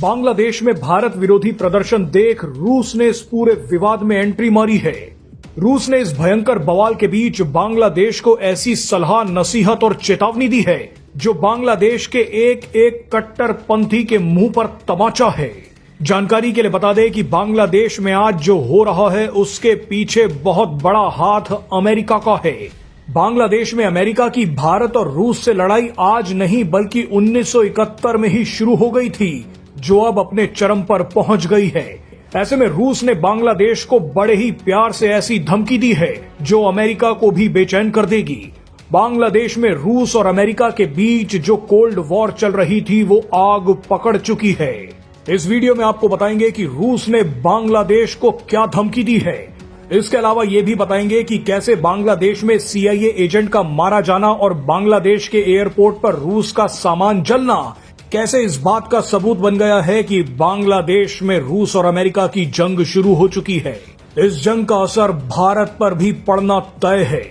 बांग्लादेश में भारत विरोधी प्रदर्शन देख रूस ने इस पूरे विवाद में एंट्री मारी है। रूस ने इस भयंकर बवाल के बीच बांग्लादेश को ऐसी सलाह, नसीहत और चेतावनी दी है जो बांग्लादेश के एक एक कट्टरपंथी के मुंह पर तमाचा है। जानकारी के लिए बता दें कि बांग्लादेश में आज जो हो रहा है उसके पीछे बहुत बड़ा हाथ अमेरिका का है। बांग्लादेश में अमेरिका की भारत और रूस से लड़ाई आज नहीं बल्कि 1971 में ही शुरू हो गई थी, जो अब अपने चरम पर पहुंच गई है। ऐसे में रूस ने बांग्लादेश को बड़े ही प्यार से ऐसी धमकी दी है जो अमेरिका को भी बेचैन कर देगी। बांग्लादेश में रूस और अमेरिका के बीच जो कोल्ड वॉर चल रही थी वो आग पकड़ चुकी है। इस वीडियो में आपको बताएंगे कि रूस ने बांग्लादेश को क्या धमकी दी है। इसके अलावा ये भी बताएंगे कि कैसे बांग्लादेश में CIA एजेंट का मारा जाना और बांग्लादेश के एयरपोर्ट पर रूस का सामान जलना कैसे इस बात का सबूत बन गया है कि बांग्लादेश में रूस और अमेरिका की जंग शुरू हो चुकी है। इस जंग का असर भारत पर भी पड़ना तय है।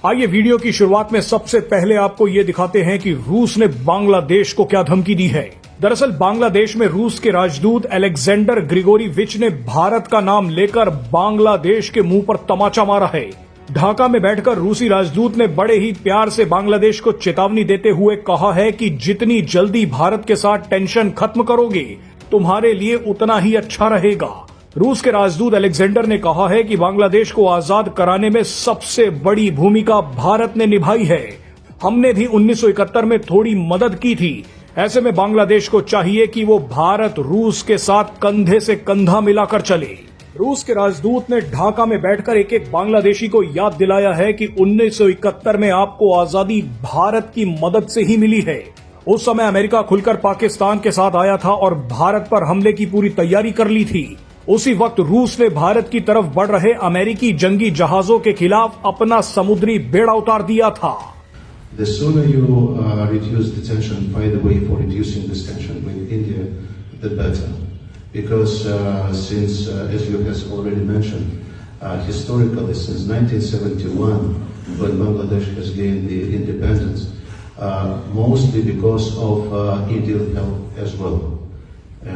आइए वीडियो की शुरुआत में सबसे पहले आपको ये दिखाते हैं कि रूस ने बांग्लादेश को क्या धमकी दी है। दरअसल बांग्लादेश में रूस के राजदूत अलेक्जेंडर ग्रिगोरीविच ने भारत का नाम लेकर बांग्लादेश के मुंह पर तमाचा मारा है। ढाका में बैठकर रूसी राजदूत ने बड़े ही प्यार से बांग्लादेश को चेतावनी देते हुए कहा है कि जितनी जल्दी भारत के साथ टेंशन खत्म करोगे तुम्हारे लिए उतना ही अच्छा रहेगा। रूस के राजदूत अलेक्जेंडर ने कहा है कि बांग्लादेश को आजाद कराने में सबसे बड़ी भूमिका भारत ने निभाई है। हमने भी 1971 में थोड़ी मदद की थी। ऐसे में बांग्लादेश को चाहिए कि वो भारत रूस के साथ कंधे से कंधा मिलाकर चले। रूस के राजदूत ने ढाका में बैठकर एक एक बांग्लादेशी को याद दिलाया है कि 1971 में आपको आजादी भारत की मदद से ही मिली है। उस समय अमेरिका खुलकर पाकिस्तान के साथ आया था और भारत पर हमले की पूरी तैयारी कर ली थी। उसी वक्त रूस ने भारत की तरफ बढ़ रहे अमेरिकी जंगी जहाजों के खिलाफ अपना समुद्री बेड़ा उतार दिया था। The sooner you reduce the tension, find a way for reducing this tension with India, the better. Because since, as you have already mentioned, historically since 1971, when Bangladesh has gained the independence, mostly because of Indian help as well.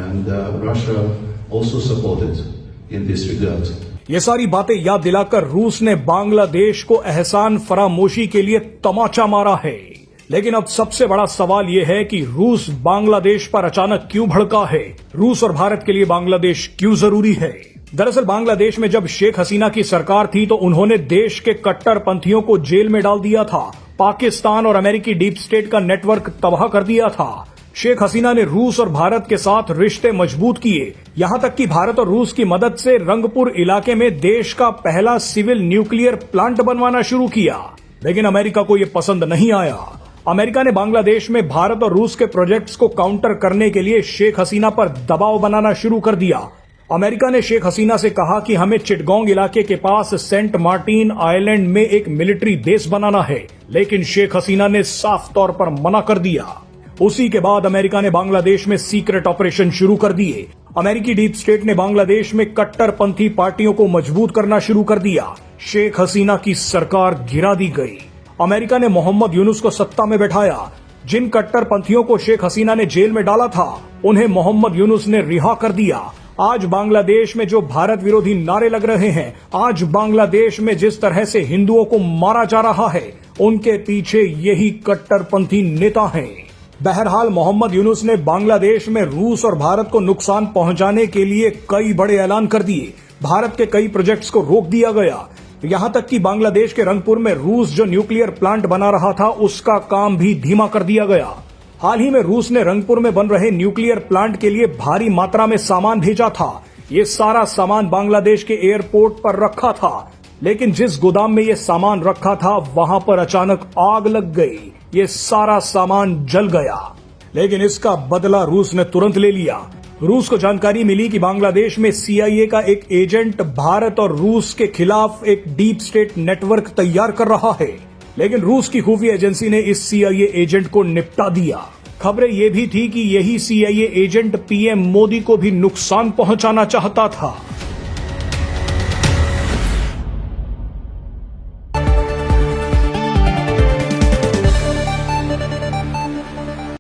And Russia also supported in this regard. ये सारी बातें याद दिलाकर रूस ने बांग्लादेश को एहसान फरामोशी के लिए तमाचा मारा है। लेकिन अब सबसे बड़ा सवाल ये है कि रूस बांग्लादेश पर अचानक क्यों भड़का है। रूस और भारत के लिए बांग्लादेश क्यों जरूरी है। दरअसल बांग्लादेश में जब शेख हसीना की सरकार थी तो उन्होंने देश के कट्टरपंथियों को जेल में डाल दिया था। पाकिस्तान और अमेरिकी डीप स्टेट का नेटवर्क तबाह कर दिया था। शेख हसीना ने रूस और भारत के साथ रिश्ते मजबूत किए। यहां तक कि भारत और रूस की मदद से रंगपुर इलाके में देश का पहला सिविल न्यूक्लियर प्लांट बनवाना शुरू किया। लेकिन अमेरिका को यह पसंद नहीं आया। अमेरिका ने बांग्लादेश में भारत और रूस के प्रोजेक्ट्स को काउंटर करने के लिए शेख हसीना पर दबाव बनाना शुरू कर दिया। अमेरिका ने शेख हसीना से कहा कि हमें चिटगोंग इलाके के पास सेंट मार्टिन आइलैंड में एक मिलिट्री बेस बनाना है, लेकिन शेख हसीना ने साफ तौर पर मना कर दिया। उसी के बाद अमेरिका ने बांग्लादेश में सीक्रेट ऑपरेशन शुरू कर दिए। अमेरिकी डीप स्टेट ने बांग्लादेश में कट्टरपंथी पार्टियों को मजबूत करना शुरू कर दिया। शेख हसीना की सरकार गिरा दी गई। अमेरिका ने मोहम्मद यूनुस को सत्ता में बैठाया। जिन कट्टरपंथियों को शेख हसीना ने जेल में डाला था उन्हें मोहम्मद यूनुस ने रिहा कर दिया। आज बांग्लादेश में जो भारत विरोधी नारे लग रहे हैं, आज बांग्लादेश में जिस तरह से हिंदुओं को मारा जा रहा है, उनके पीछे यही कट्टरपंथी नेता हैं। बहरहाल मोहम्मद यूनुस ने बांग्लादेश में रूस और भारत को नुकसान पहुंचाने के लिए कई बड़े ऐलान कर दिए। भारत के कई प्रोजेक्ट्स को रोक दिया गया। यहां तक कि बांग्लादेश के रंगपुर में रूस जो न्यूक्लियर प्लांट बना रहा था उसका काम भी धीमा कर दिया गया। हाल ही में रूस ने रंगपुर में बन रहे न्यूक्लियर प्लांट के लिए भारी मात्रा में सामान भेजा था। ये सारा सामान बांग्लादेश के एयरपोर्ट पर रखा था, लेकिन जिस गोदाम में ये सामान रखा था वहां पर अचानक आग लग गई। ये सारा सामान जल गया। लेकिन इसका बदला रूस ने तुरंत ले लिया। रूस को जानकारी मिली कि बांग्लादेश में CIA का एक एजेंट भारत और रूस के खिलाफ एक डीप स्टेट नेटवर्क तैयार कर रहा है, लेकिन रूस की खुफिया एजेंसी ने इस CIA एजेंट को निपटा दिया। खबरें ये भी थी कि यही CIA एजेंट PM मोदी को भी नुकसान पहुंचाना चाहता था।